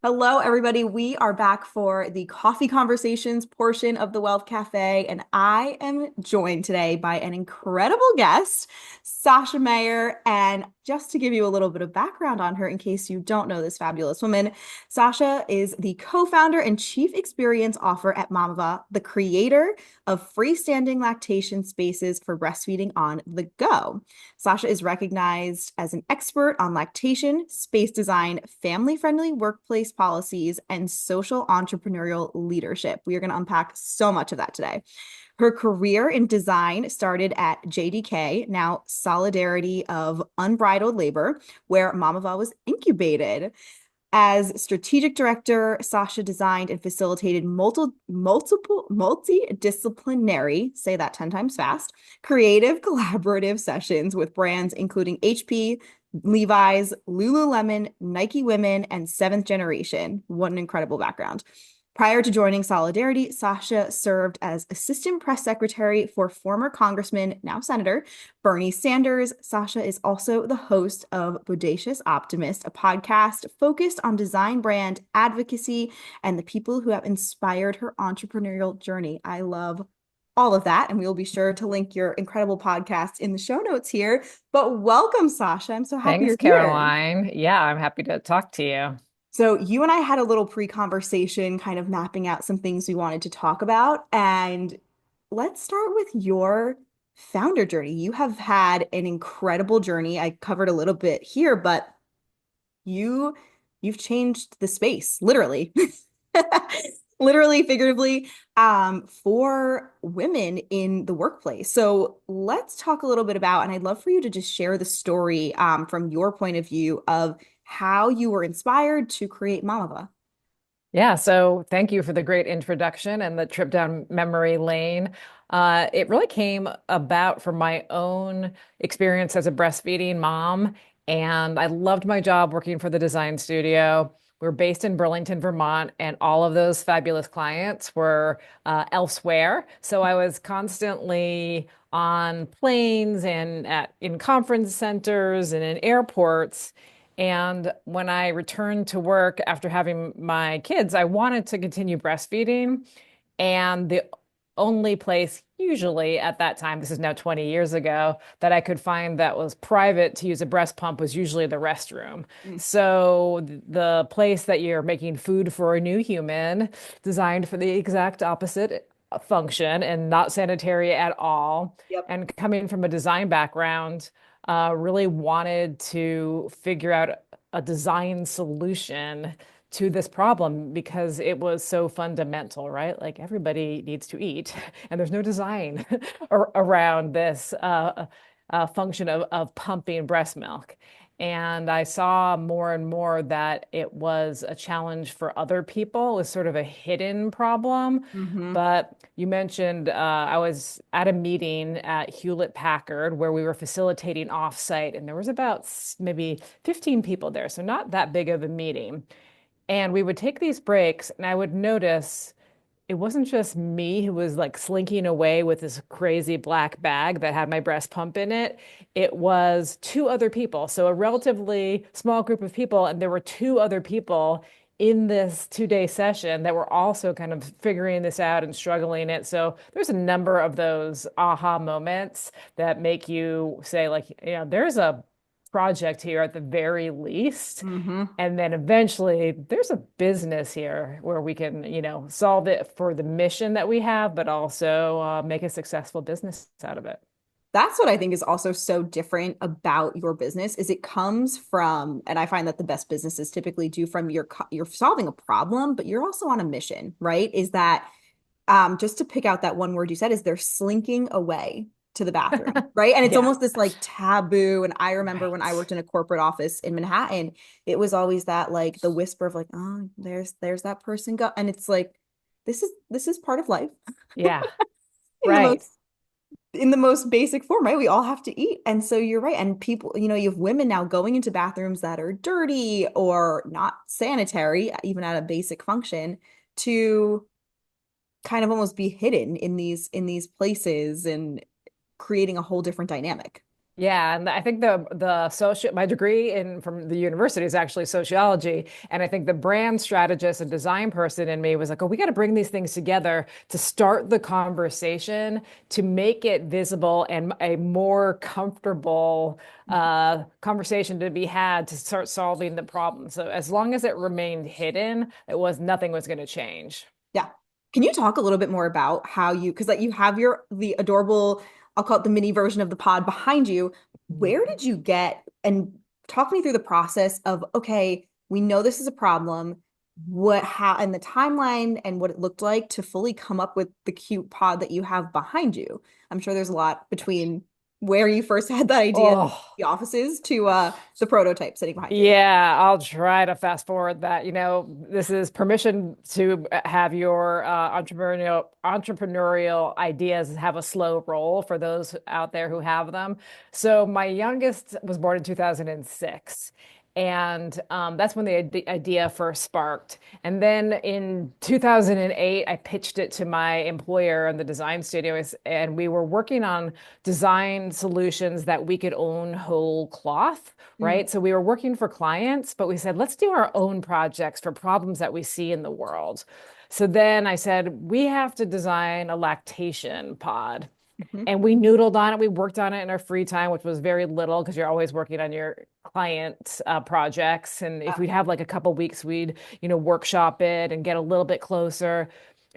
Hello, everybody. We are back for the coffee conversations portion of the Wealth Cafe, and I am joined today by an incredible guest, Sascha Mayer. And just to give you a little bit of background on her, in case you don't know this fabulous woman, Sascha is the co-founder and chief experience officer at Mamava, the creator of freestanding lactation spaces for breastfeeding on the go. Sascha is recognized as an expert on lactation, space design, family-friendly workplace policies, and social entrepreneurial leadership. We are going to unpack so much of that today. Her career in design started at JDK, now Solidarity of Unbridled Labor, where Mamava was incubated. As strategic director, Sascha designed and facilitated multidisciplinary, say that 10 times fast, creative collaborative sessions with brands including HP, Levi's, Lululemon, Nike Women, and Seventh Generation. What an incredible background. Prior to joining Solidarity, Sascha served as assistant press secretary for former Congressman, now Senator, Bernie Sanders. Sascha is also the host of Bodacious Optimist, a podcast focused on design brand advocacy and the people who have inspired her entrepreneurial journey. I love all of that, and we will be sure to link your incredible podcast in the show notes here. But welcome, Sascha. I'm so happy Thanks, you're here. Caroline. Yeah, I'm happy to talk to you. So you and I had a little pre-conversation kind of mapping out some things we wanted to talk about. And let's start with your founder journey. You have had an incredible journey. I covered a little bit here, but you you've changed the space, literally. Literally, figuratively, for women in the workplace. So let's talk a little bit about, and I'd love for you to just share the story from your point of view of how you were inspired to create Mamava. Yeah, so thank you for the great introduction and the trip down memory lane. It really came about from my own experience as a breastfeeding mom, and I loved my job working for the design studio. We're based in Burlington, Vermont, and all of those fabulous clients were elsewhere. So I was constantly on planes and in conference centers and in airports. And when I returned to work after having my kids, I wanted to continue breastfeeding. And the only place, usually at that time, this is now 20 years ago, that I could find that was private to use a breast pump was usually the restroom. Mm. So the place that you're making food for a new human, designed for the exact opposite function and not sanitary at all. Yep. And coming from a design background, really wanted to figure out a design solution to this problem because it was so fundamental, right? Like everybody needs to eat, and there's no design around this function of pumping breast milk. And I saw more and more that it was a challenge for other people. It was sort of a hidden problem. Hmm. But you mentioned I was at a meeting at Hewlett Packard where we were facilitating offsite, and there was about maybe 15 people there, so not that big of a meeting. And we would take these breaks, and I would notice it wasn't just me who was like slinking away with this crazy black bag that had my breast pump in it. It was two other people. So a relatively small group of people, and there were two other people in this 2 day session that were also kind of figuring this out and struggling it. So there's a number of those aha moments that make you say, like, there's a project here at the very least. Hmm. And then eventually there's a business here where we can, solve it for the mission that we have, but also make a successful business out of it. That's what I think is also so different about your business is it comes from, and I find that the best businesses typically do from you're solving a problem, but you're also on a mission, right? Is that just to pick out that one word you said is they're slinking away to the bathroom, right? And it's Yeah, almost this like taboo. And I remember when I right. worked in a corporate office in Manhattan, it was always that like the whisper of like, oh, there's that person go. And it's like, this is part of life Yeah, in the right. most basic form, right? We all have to eat. And so you're right. And people, you have women now going into bathrooms that are dirty or not sanitary, even at a basic function, to kind of almost be hidden in these places and creating a whole different dynamic. Yeah, and I think the social my degree in from the university is actually sociology, and I think the brand strategist and design person in me was like, oh, we got to bring these things together to start the conversation, to make it visible and a more comfortable conversation to be had to start solving the problem. So as long as it remained hidden, it was nothing was going to change. Yeah. Can you talk a little bit more about how you, because like you have the adorable, I'll call it the mini version of the pod behind you. Where did you get, and talk me through the process of, okay, we know this is a problem, what, how, and the timeline and what it looked like to fully come up with the cute pod that you have behind you. I'm sure there's a lot between where you first had that idea, Oh. the offices, to the prototype sitting behind you. Yeah, I'll try to fast forward that. This is permission to have your entrepreneurial ideas have a slow roll for those out there who have them. So my youngest was born in 2006. And that's when the idea first sparked. And then in 2008, I pitched it to my employer in the design studios, and we were working on design solutions that we could own whole cloth, Mm, right? So we were working for clients, but we said, let's do our own projects for problems that we see in the world. So then I said, we have to design a lactation pod. mhm. And we noodled on it. We worked on it in our free time, which was very little because you're always working on your client projects. And if Yeah. we'd have like a couple weeks, we'd, workshop it and get a little bit closer.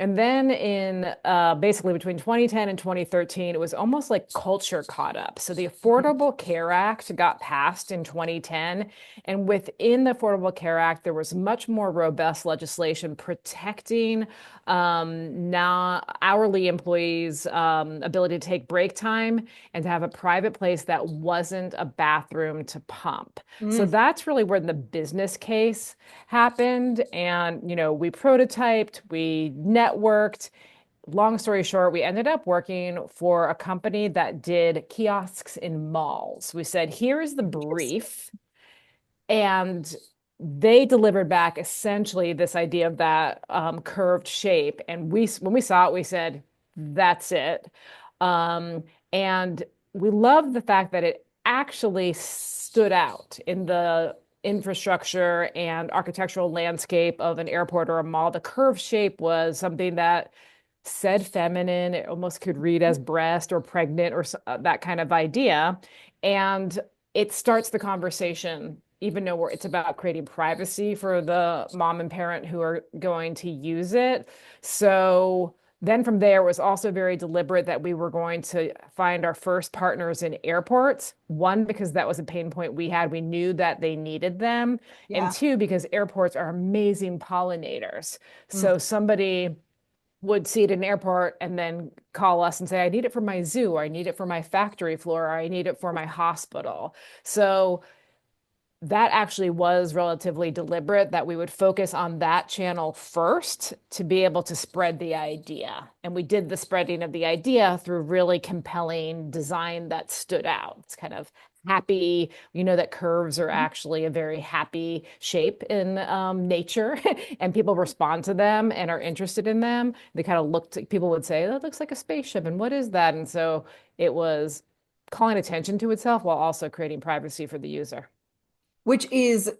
And then in basically between 2010 and 2013, it was almost like culture caught up. So the Affordable Care Act got passed in 2010. And within the Affordable Care Act, there was much more robust legislation protecting now hourly employees' ability to take break time and to have a private place that wasn't a bathroom to pump. So Mm, that's really where the business case happened. And, we prototyped, we networked. Long story short, we ended up working for a company that did kiosks in malls. We said, here's the interesting. brief. And they delivered back essentially this idea of that curved shape. And when we saw it, we said, that's it. Um, and we loved the fact that it actually stood out in the infrastructure and architectural landscape of an airport or a mall. The curved shape was something that said feminine. It almost could read as breast or pregnant or that kind of idea. And it starts the conversation, even though it's about creating privacy for the mom and parent who are going to use it. So then from there, it was also very deliberate that we were going to find our first partners in airports. One, because that was a pain point we had. We knew that they needed them. And Yeah. two, because airports are amazing pollinators. Mm. So somebody would see it in an airport and then call us and say, I need it for my zoo, or I need it for my factory floor, or I need it for my hospital. So that actually was relatively deliberate that we would focus on that channel first to be able to spread the idea. And we did the spreading of the idea through really compelling design that stood out. It's kind of happy. You know that curves are actually a very happy shape in nature, and people respond to them and are interested in them. They kind of people would say, that looks like a spaceship. And what is that? And so it was calling attention to itself while also creating privacy for the user. Which is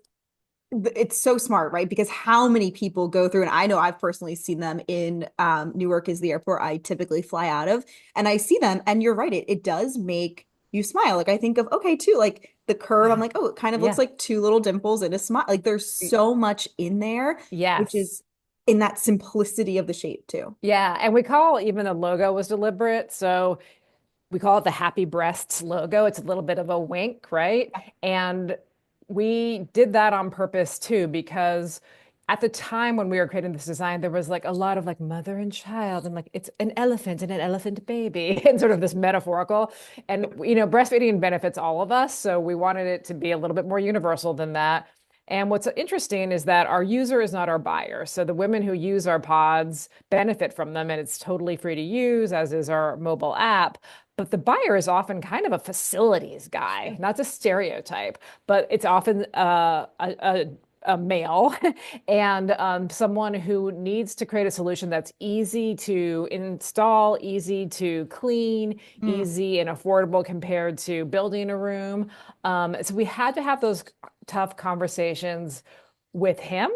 it's so smart, right? Because how many people go through, and I know I've personally seen them in Newark is the airport I typically fly out of, and I see them, and you're right, it does make you smile. Like I think of okay, too, like the curve, I'm like, oh, it kind of looks Yeah. like two little dimples in a smile. Like there's so much in there, which Yes. is in that simplicity of the shape too. Yeah. And we call even the logo was deliberate. So we call it the Happy Breasts logo. It's a little bit of a wink, right? And we did that on purpose too, because at the time when we were creating this design, there was like a lot of like mother and child and like it's an elephant and an elephant baby and sort of this metaphorical. And, breastfeeding benefits all of us. So we wanted it to be a little bit more universal than that. And what's interesting is that our user is not our buyer. So the women who use our pods benefit from them, and it's totally free to use, as is our mobile app. But the buyer is often kind of a facilities guy, not a stereotype, but it's often a male and someone who needs to create a solution that's easy to install, easy to clean, Mm, easy and affordable compared to building a room. So we had to have those tough conversations with him.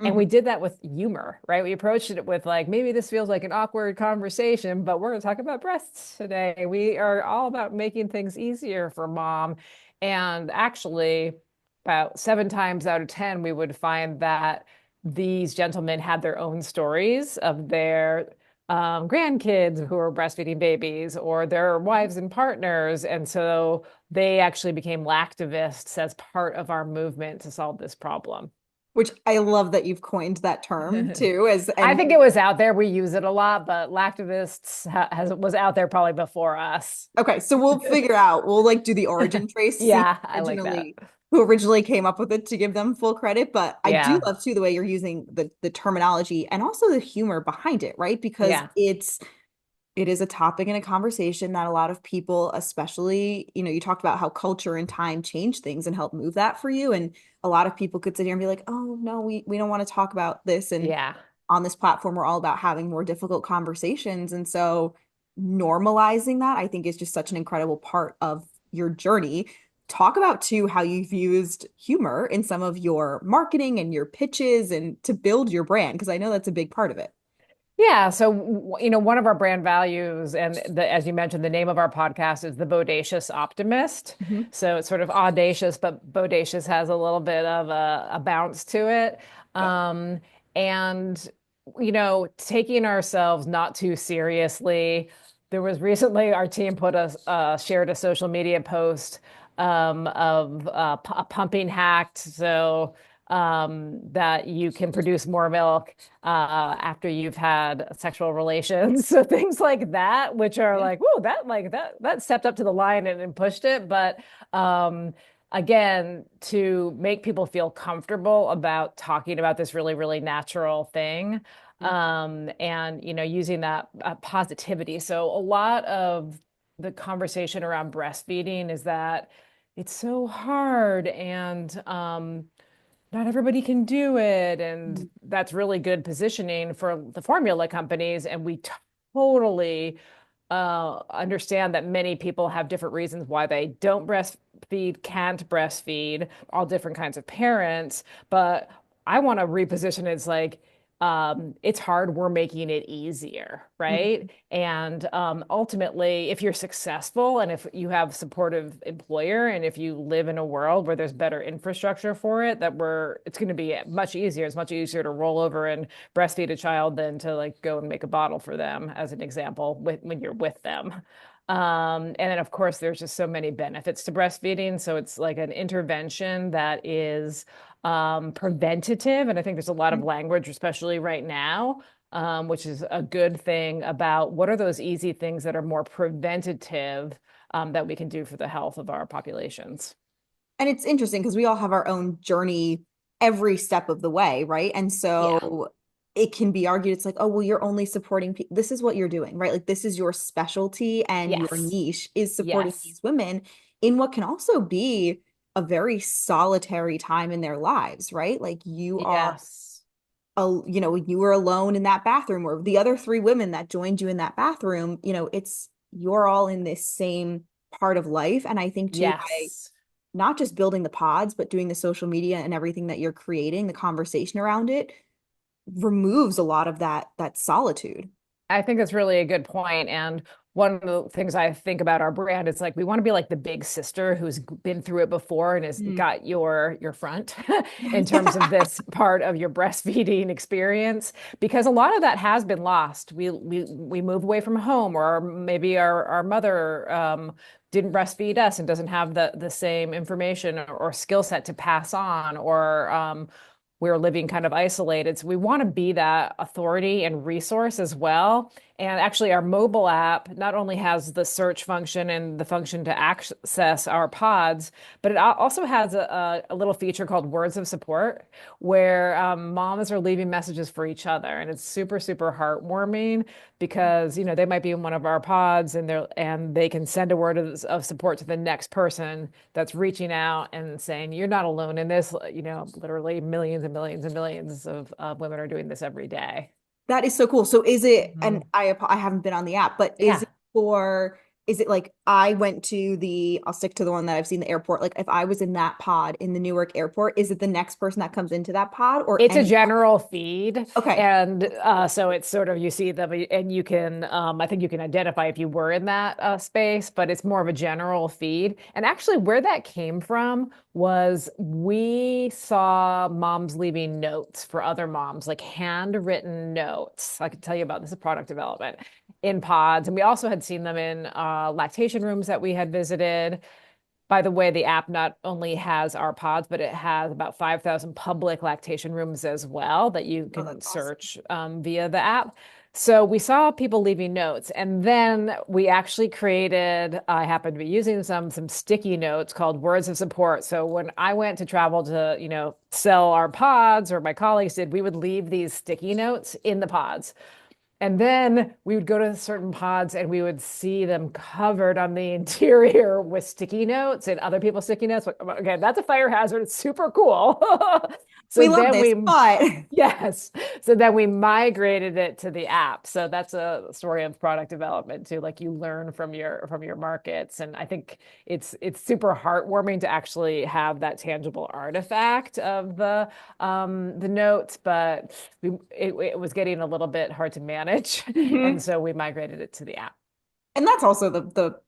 And we mhm. did that with humor, right? We approached it with like, maybe this feels like an awkward conversation, but we're going to talk about breasts today. We are all about making things easier for mom. And actually, about 7 times out of 10, we would find that these gentlemen had their own stories of their grandkids who were breastfeeding babies or their wives and partners. And so they actually became lactivists as part of our movement to solve this problem. Which I love that you've coined that term too, as I and think it was out there. We use it a lot, but lactivists was out there probably before us. okay, so we'll figure out, we'll like do the origin trace to see Yeah, I like that. who originally came up with it to give them full credit. But I do Yeah, love too the way you're using the terminology and also the humor behind it, right? Because yeah, it is a topic and a conversation that a lot of people, especially, you talked about how culture and time change things and help move that for you. And a lot of people could sit here and be like, oh no, we don't want to talk about this. And yeah. on this platform, we're all about having more difficult conversations. And so normalizing that, I think, is just such an incredible part of your journey. Talk about too how you've used humor in some of your marketing and your pitches and to build your brand, because I know that's a big part of it. Yeah, so one of our brand values, and as you mentioned, the name of our podcast is the Bodacious Optimist. Mhm. So it's sort of audacious, but bodacious has a little bit of a bounce to it. Yeah. Um, and taking ourselves not too seriously. There was recently our team put us shared a social media post of a pumping hack. So that you can produce more milk after you've had sexual relations. So things like that, which are Yeah. like, whoa, that stepped up to the line and pushed it. But um, again, to make people feel comfortable about talking about this really, really natural thing. Yeah. And using that positivity. So a lot of the conversation around breastfeeding is that it's so hard and not everybody can do it. And Mhm. that's really good positioning for the formula companies. And we totally understand that many people have different reasons why they don't breastfeed, can't breastfeed, all different kinds of parents. But I want to reposition it as like, it's hard, we're making it easier, right? Mhm. And ultimately, if you're successful and if you have supportive employer and if you live in a world where there's better infrastructure for it, it's going to be much easier. It's much easier to roll over and breastfeed a child than to like go and make a bottle for them, as an example, when you're with them. And then, of course, there's just so many benefits to breastfeeding. So it's like an intervention that is preventative. And I think there's a lot of language, especially right now, which is a good thing about what are those easy things that are more preventative that we can do for the health of our populations. And it's interesting because we all have our own journey every step of the way, right? And Yeah. so it can be argued, it's like, oh, well, you're only supporting people. This is what you're doing, right? Like, this is your specialty and your Yes. niche is supporting Yes. these women in what can also be a very solitary time in their lives, right? Like, Yes. you were alone in that bathroom, or the other three women that joined you in that bathroom, you're all in this same part of life. And I think, too, by Yes. not just building the pods, but doing the social media and everything that you're creating, the conversation around it removes a lot of that solitude. I think that's really a good point. And one of the things I think about our brand is like we want to be like the big sister who's been through it before and has Mm. got your front in terms of this part of your breastfeeding experience, because a lot of that has been lost. We move away from home, or maybe our mother didn't breastfeed us and doesn't have the same information or skill set to pass on, or we were living kind of isolated. So we want to be that authority and resource as well. And actually, our mobile app not only has the search function and the function to access our pods, but it also has a little feature called Words of Support, where moms are leaving messages for each other. And it's super, super heartwarming because, they might be in one of our pods and they can send a word of support to the next person that's reaching out and saying, you're not alone in this. Literally millions and millions and millions of women are doing this every day. That is so cool. So is it, and Mhm. I haven't been on the app, but Yeah. is it like I went to I'll stick to the one that I've seen the airport. Like if I was in that pod in the Newark airport, is it the next person that comes into that pod or It's a any? general feed. Okay. And so it's sort of, you see them and you can, I think you can identify if you were in that space, but it's more of a general feed. And actually, where that came from was we saw moms leaving notes for other moms, like handwritten notes. I could tell you about this product development in pods. And we also had seen them in lactation rooms that we had visited. By the way, the app not only has our pods, but it has about 5,000 public lactation rooms as well that you Oh, can that's awesome. search via the app. So we saw people leaving notes, and then we actually created, I happened to be using some sticky notes called words of support. So when I went to travel to, sell our pods, or my colleagues did, we would leave these sticky notes in the pods. And then we would go to certain pods and we would see them covered on the interior with sticky notes and other people's sticky notes. Okay, that's a fire hazard. It's super cool. So We love then this, but yes. So then we migrated it to the app. So that's a story of product development too. Like you learn from your markets. And I think it's super heartwarming to actually have that tangible artifact of the notes, but it was getting a little bit hard to manage. And Mhm. so we migrated it to the app. And that's also the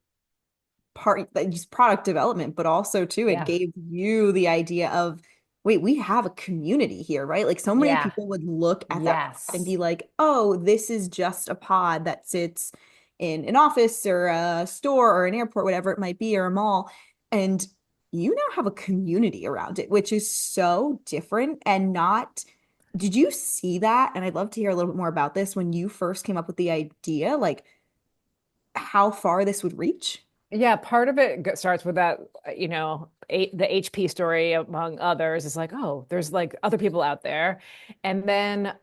part that just product development, but also too, it Yeah. gave you the idea of, wait, we have a community here, right? Like so many Yeah. people would look at that pod and Yes. be like, oh, this is just a pod that sits in an office or a store or an airport, whatever it might be, or a mall. And you now have a community around it, which is so different and not. Did you see that? And I'd love to hear a little bit more about this when you first came up with the idea, like how far this would reach. Yeah, part of it starts with that, the HP story among others is like, oh, there's like other people out there. And then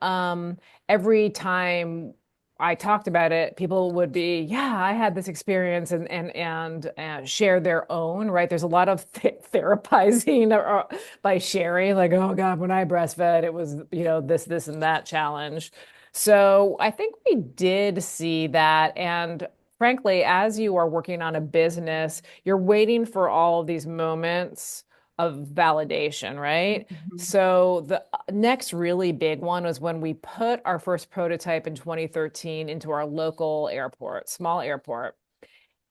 every time I talked about it, people would be, yeah, I had this experience and share their own, right? There's a lot of therapizing by sharing, like, oh God, when I breastfed, it was, this and that challenge. So I think we did see that. And frankly, as you are working on a business, you're waiting for all of these moments of validation, right? Mhm. So the next really big one was when we put our first prototype in 2013 into our local airport, small airport,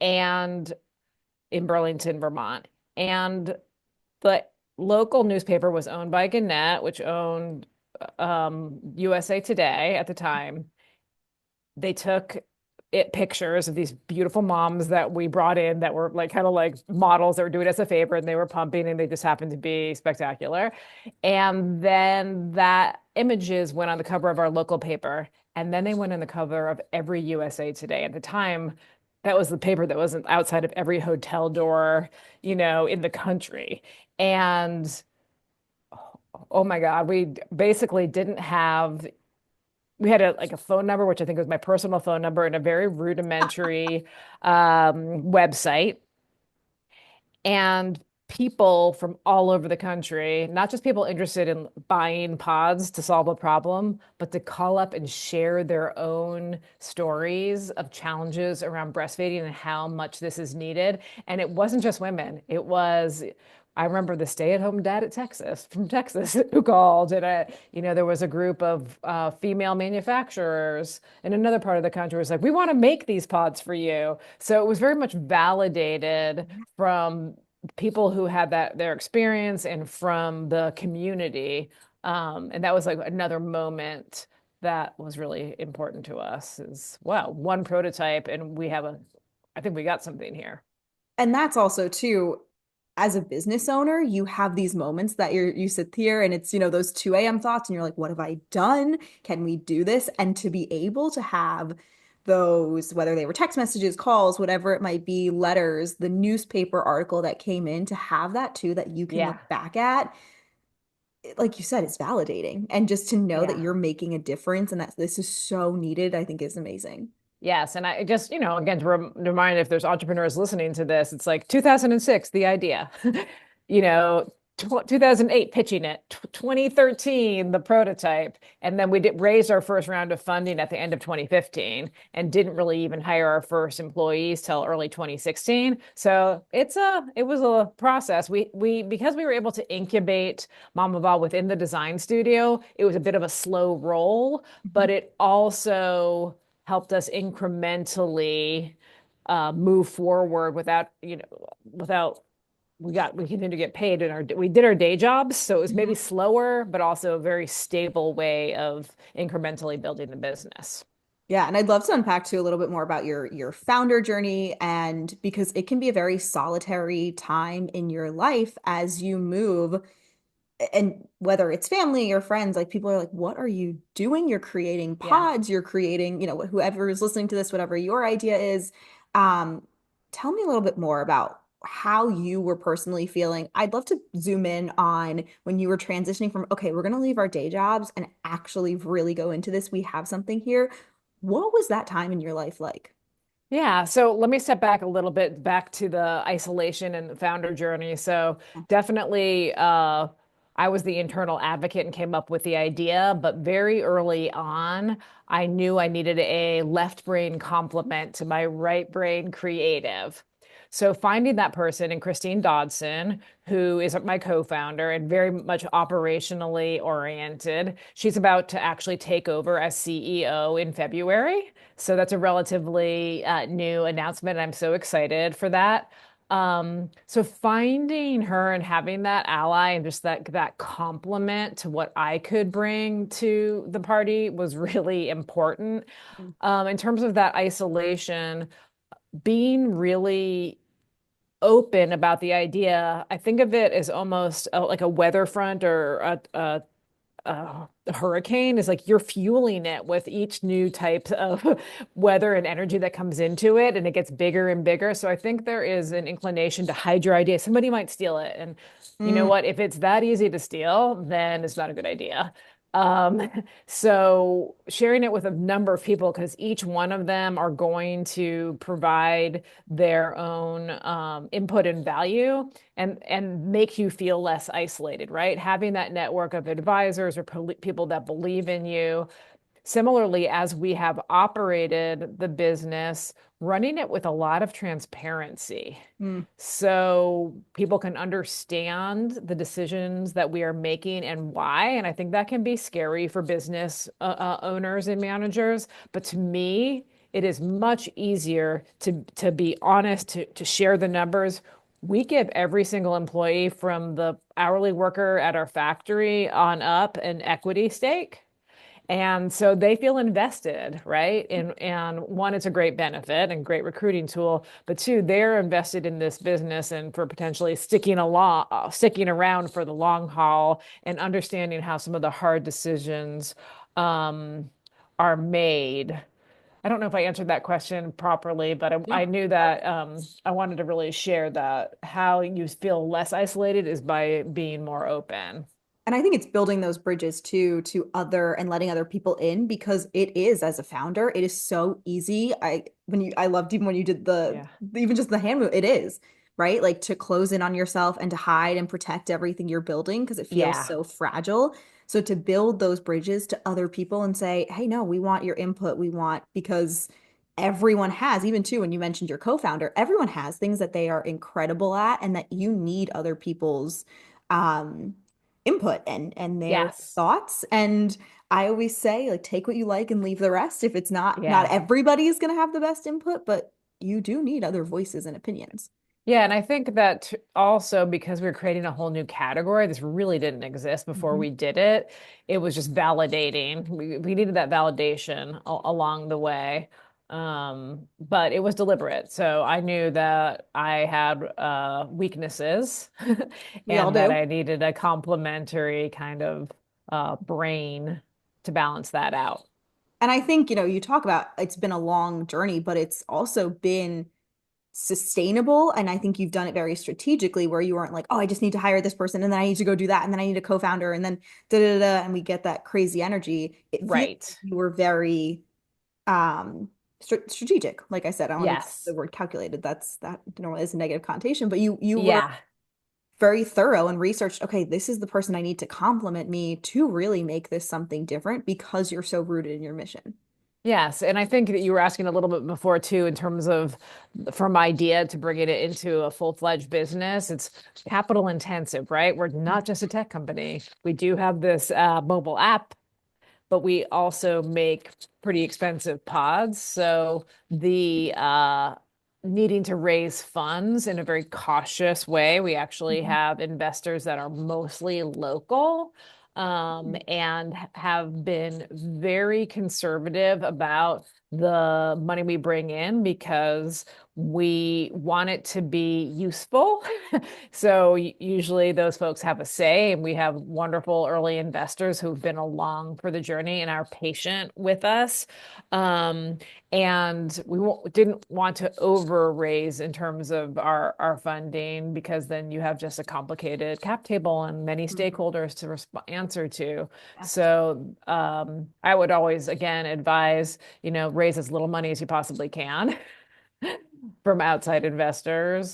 and in Burlington, Vermont. And the local newspaper was owned by Gannett, which owned USA Today at the time. They took pictures of these beautiful moms that we brought in that were like kind of like models that were doing us a favor and they were pumping and they just happened to be spectacular. And then that images went on the cover of our local paper. And then they went on the cover of every USA Today. At the time, that was the paper that wasn't outside of every hotel door, in the country. And oh my God, we basically didn't have we had a phone number, which I think was my personal phone number, and a very rudimentary website. And people from all over the country, not just people interested in buying pods to solve a problem, but to call up and share their own stories of challenges around breastfeeding and how much this is needed. And it wasn't just women, I remember the stay-at-home dad from Texas, who called, and there was a group of female manufacturers in another part of the country was like, we want to make these pods for you. So it was very much validated from people who had their experience and from the community. And that was like another moment that was really important to us is, wow, one prototype and I think we got something here. And that's also too. as a business owner, you have these moments that you sit here and it's, those 2 a.m. thoughts and you're like, what have I done? Can we do this? And to be able to have those, whether they were text messages, calls, whatever it might be, letters, the newspaper article that came in, to have that too, that you can Yeah. look back at, like you said, it's validating. And just to know that Yeah. you're making a difference and that this is so needed, I think is amazing. Yes. And I just, again, to remind if there's entrepreneurs listening to this, it's like 2006, the idea, you know, 2008, pitching it, 2013, the prototype. And then we did raise our first round of funding at the end of 2015 and didn't really even hire our first employees till early 2016. So it was a process. Because we were able to incubate Mamava within the design studio, it was a bit of a slow roll, Mhm. but it also helped us incrementally move forward without we continued to get paid and we did our day jobs. So it was maybe Mhm. slower, but also a very stable way of incrementally building the business. Yeah, and I'd love to unpack too a little bit more about your founder journey, and because it can be a very solitary time in your life as you move, and whether it's family or friends, like people are like, what are you doing? You're creating Yeah. pods, you're creating, whoever is listening to this, whatever your idea is. Um, Tell me a little bit more about how you were personally feeling. I'd love to zoom in on when you were transitioning from, okay, we're going to leave our day jobs and actually really go into this. We have something here. What was that time in your life like? Yeah, so let me step back a little bit back to the isolation and the founder journey. So definitely I was the internal advocate and came up with the idea, but very early on, I knew I needed a left brain complement to my right brain creative. So finding that person in Christine Dodson, who is my co-founder and very much operationally oriented. She's about to actually take over as CEO in February. So that's a relatively new announcement. I'm so excited for that. So finding her and having that ally and just that complement to what I could bring to the party was really important. In terms of that isolation, being really open about the idea, I think of it as almost like a weather front or a hurricane is like you're fueling it with each new type of weather and energy that comes into it, and it gets bigger and bigger. So I think there is an inclination to hide your idea. Somebody might steal it. And you know Mm, what? If it's that easy to steal, then it's not a good idea. Um, so sharing it with a number of people because each one of them are going to provide their own input and value and make you feel less isolated, right? Having that network of advisors or people that believe in you. Similarly, as we have operated the business, running it with a lot of transparency. mm, So people can understand the decisions that we are making and why. And I think that can be scary for business owners and managers. But to me, it is much easier to be honest, to share the numbers. We give every single employee from the hourly worker at our factory on up an equity stake. And so they feel invested, right? And one, it's a great benefit and great recruiting tool, but two, they're invested in this business and for potentially sticking around for the long haul and understanding how some of the hard decisions um, are made. I don't know if I answered that question properly, but I yeah. knew that I wanted to really share that how you feel less isolated is by being more open. And I think it's building those bridges too to other and letting other people in, because it is, as a founder, it is so easy. I loved even when you did the Yeah. even just the hand move, it is, right? Like to close in on yourself and to hide and protect everything you're building because it feels Yeah. so fragile. So to build those bridges to other people and say, hey, no, we want your input. We want, because everyone has, even too, when you mentioned your co-founder, everyone has things that they are incredible at and that you need other people's um input and their Yes. thoughts. And I always say, like, take what you like and leave the rest. If it's not Yeah. everybody is going to have the best input, but you do need other voices and opinions. Yeah, and I think that also because we are creating a whole new category, this really didn't exist before Mhm. we did it. It was just validating. We needed that validation along the way. But it was deliberate. So I knew that I had weaknesses We all and that do. I needed a complementary kind of brain to balance that out. And I think, you talk about it's been a long journey, but it's also been sustainable. And I think you've done it very strategically where you weren't like, oh, I just need to hire this person and then I need to go do that. And then I need a co-founder and then da da da. And we get that crazy energy. It feels like Right. you were very strategic. Like I said, I don't want to use the Yes. word calculated. That normally is a negative connotation, but you were Yeah. very thorough and researched, okay, this is the person I need to complement me to really make this something different because you're so rooted in your mission. Yes, and I think that you were asking a little bit before too, in terms of from idea to bringing it into a full-fledged business. It's capital intensive, right? We're not just a tech company. We do have this mobile app, but we also make pretty expensive pods. So the needing to raise funds in a very cautious way. We actually Mhm. have investors that are mostly local, and have been very conservative about the money we bring in because we want it to be useful. So usually those folks have a say, and we have wonderful early investors who've been along for the journey and are patient with us. Um, and we didn't want to over raise in terms of our funding because then you have just a complicated cap table and many Mhm. stakeholders to answer to. Yes. So I would always, again, advise, raise as little money as you possibly can from outside investors,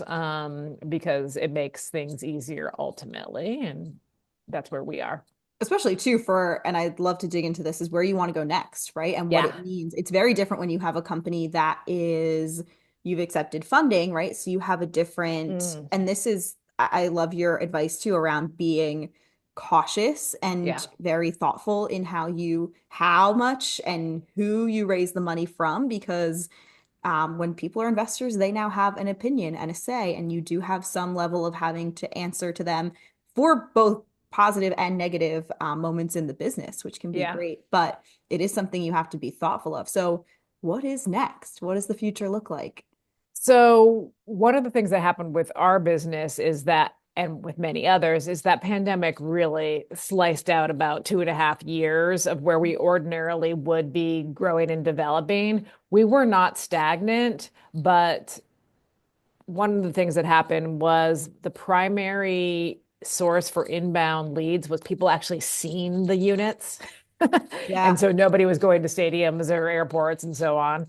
because it makes things easier ultimately. And that's where we are. Especially too and I'd love to dig into this, is where you want to go next, right? And what Yeah. it means. It's very different when you have a company you've accepted funding, right? So you have a different, Mm, and this is, I love your advice too around being cautious and yeah. very thoughtful in how much and who you raise the money from, because when people are investors, they now have an opinion and a say, and you do have some level of having to answer to them for both positive and negative moments in the business, which can be Yeah. great, but it is something you have to be thoughtful of. So, what is next? What does the future look like? So one of the things that happened with our business is that, and with many others, is that pandemic really sliced out about 2.5 years of where we ordinarily would be growing and developing. We were not stagnant, but one of the things that happened was the primary source for inbound leads was people actually seeing the units. And Yeah. so nobody was going to stadiums or airports and so on.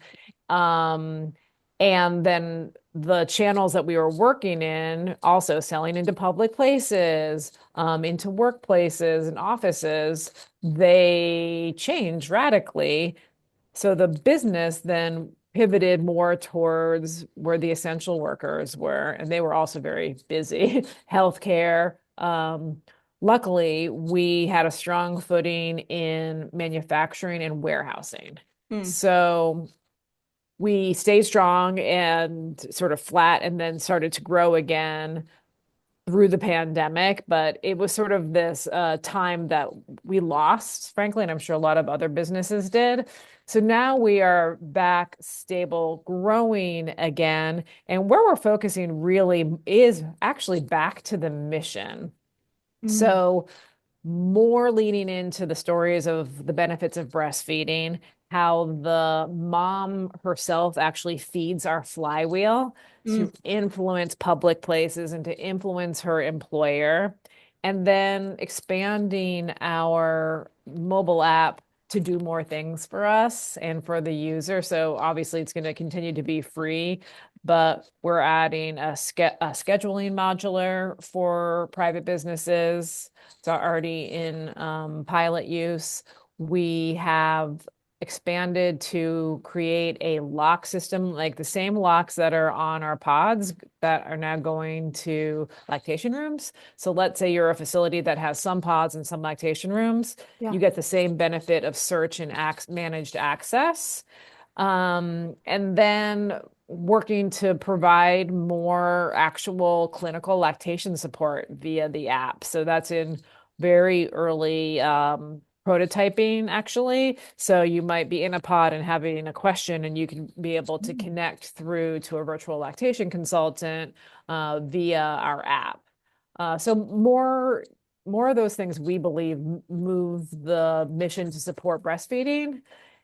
Um, and then the channels that we were working in, also selling into public places, into workplaces and offices, they changed radically. So the business then pivoted more towards where the essential workers were, and they were also very busy. Healthcare. Luckily, we had a strong footing in manufacturing and warehousing. Hmm. So we stayed strong and sort of flat and then started to grow again through the pandemic, but it was sort of this time that we lost, frankly, and I'm sure a lot of other businesses did. So now we are back stable, growing again. And where we're focusing really is actually back to the mission. Mm. So more leaning into the stories of the benefits of breastfeeding, how the mom herself actually feeds our flywheel Mm. to influence public places and to influence her employer, and then expanding our mobile app to do more things for us and for the user. So obviously it's going to continue to be free, but we're adding a scheduling modular for private businesses. It's already in pilot use. We have expanded to create a lock system, like the same locks that are on our pods that are now going to lactation rooms. So let's say you're a facility that has some pods and some lactation rooms, Yeah. you get the same benefit of search and managed access. And then working to provide more actual clinical lactation support via the app. So that's in very early prototyping actually. So you might be in a pod and having a question, and you can be able to Mm. connect through to a virtual lactation consultant via our app. So more of those things we believe move the mission to support breastfeeding.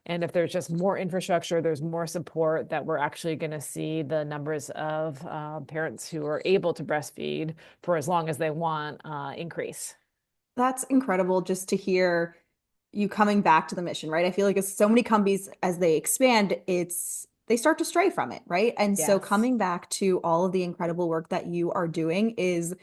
And if there's just more infrastructure, there's more support that we're actually going to see the numbers of parents who are able to breastfeed for as long as they want increase. That's incredible just to hear you coming back to the mission, right? I feel like as so many companies as they expand, they start to stray from it, right? And so Yes. coming back to all of the incredible work that you are doing is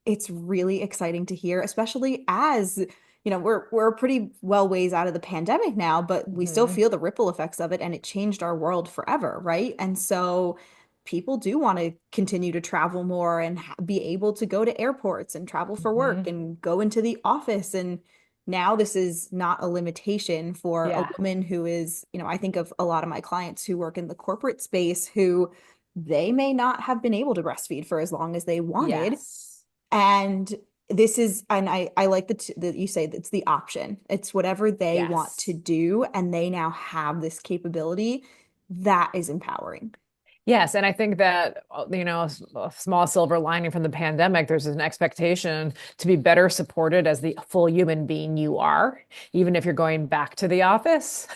it's really exciting to hear, especially as, we're pretty well ways out of the pandemic now, but we still Mhm. feel the ripple effects of it and it changed our world forever, right? And so people do want to continue to travel more and be able to go to airports and travel for work Mhm. and go into the office. And now this is not a limitation for a Yeah. woman who is, I think of a lot of my clients who work in the corporate space who they may not have been able to breastfeed for as long as they wanted. Yes. And this is, and I like that you say it's the option. It's whatever they want to Yes. do, and they now have this capability that is empowering. Yes, and I think that a small silver lining from the pandemic, there's an expectation to be better supported as the full human being you are, even if you're going back to the office.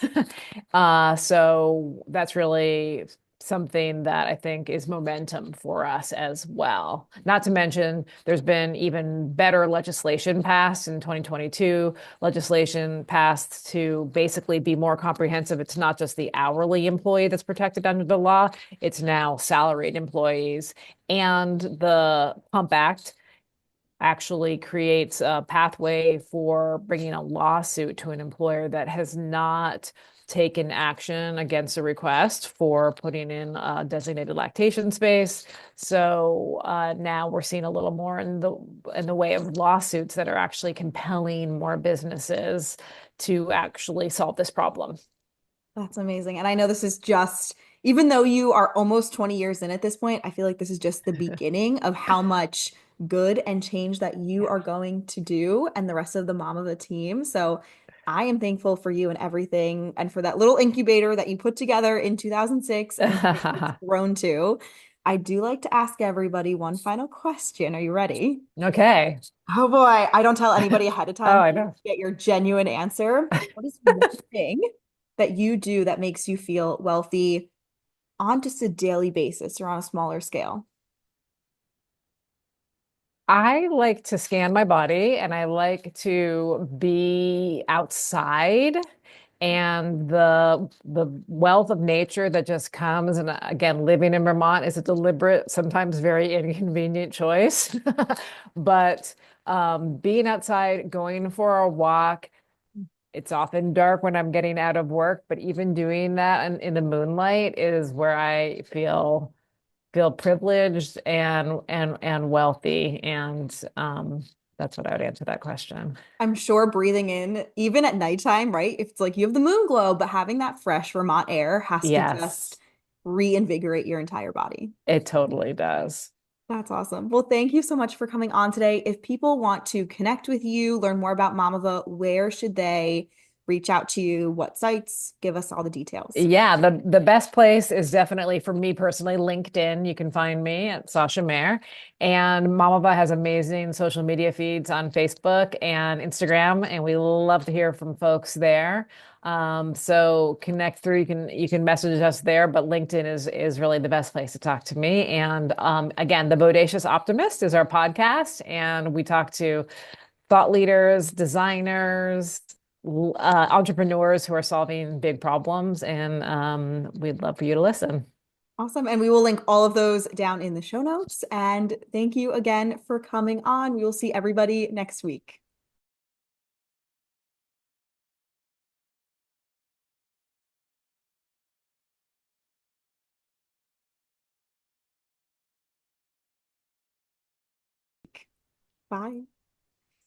So that's really something that I think is momentum for us as well. Not to mention, there's been even better legislation passed in 2022, legislation passed to basically be more comprehensive. It's not just the hourly employee that's protected under the law, it's now salaried employees. And the Pump Act actually creates a pathway for bringing a lawsuit to an employer that has not taken action against a request for putting in a designated lactation space. So now we're seeing a little more in the way of lawsuits that are actually compelling more businesses to actually solve this problem. That's amazing. And I know this is just, even though you are almost 20 years in at this point, I feel like this is just the beginning of how much good and change that you are going to do and the rest of the Mamava team. So I am thankful for you and everything and for that little incubator that you put together in 2006 and where it's grown to. I do like to ask everybody one final question. Are you ready? Okay. Oh boy, I don't tell anybody ahead of Oh, time. I So know. get your genuine answer. What is one thing that you do that makes you feel wealthy on just a daily basis or on a smaller scale? I like to scan my body and I like to be outside and the wealth of nature that just comes and again living in Vermont is a deliberate sometimes very inconvenient choice but being outside going for a walk it's often dark when I'm getting out of work but even doing that in the moonlight is where I feel privileged and wealthy and that's what I would answer that question. I'm sure breathing in, even at nighttime, right? If it's like you have the moon glow, but having that fresh Vermont air has to just Yes, reinvigorate your entire body. it totally does. That's awesome. Well, thank you so much for coming on today. If people want to connect with you, learn more about Mamava, where should they reach out to you? What sites? Give us all the details. Yeah, the best place is definitely for me personally, LinkedIn. You can find me at Sascha Mayer. And Mamava has amazing social media feeds on Facebook and Instagram, and we love to hear from folks there. So connect through. You can message us there, but LinkedIn is really the best place to talk to me. And again, the Bodacious Optimist is our podcast, and we talk to thought leaders, designers, entrepreneurs who are solving big problems, and we'd love for you to listen. Awesome. And we will link all of those down in the show notes. And thank you again for coming on. We will see everybody next week. Bye.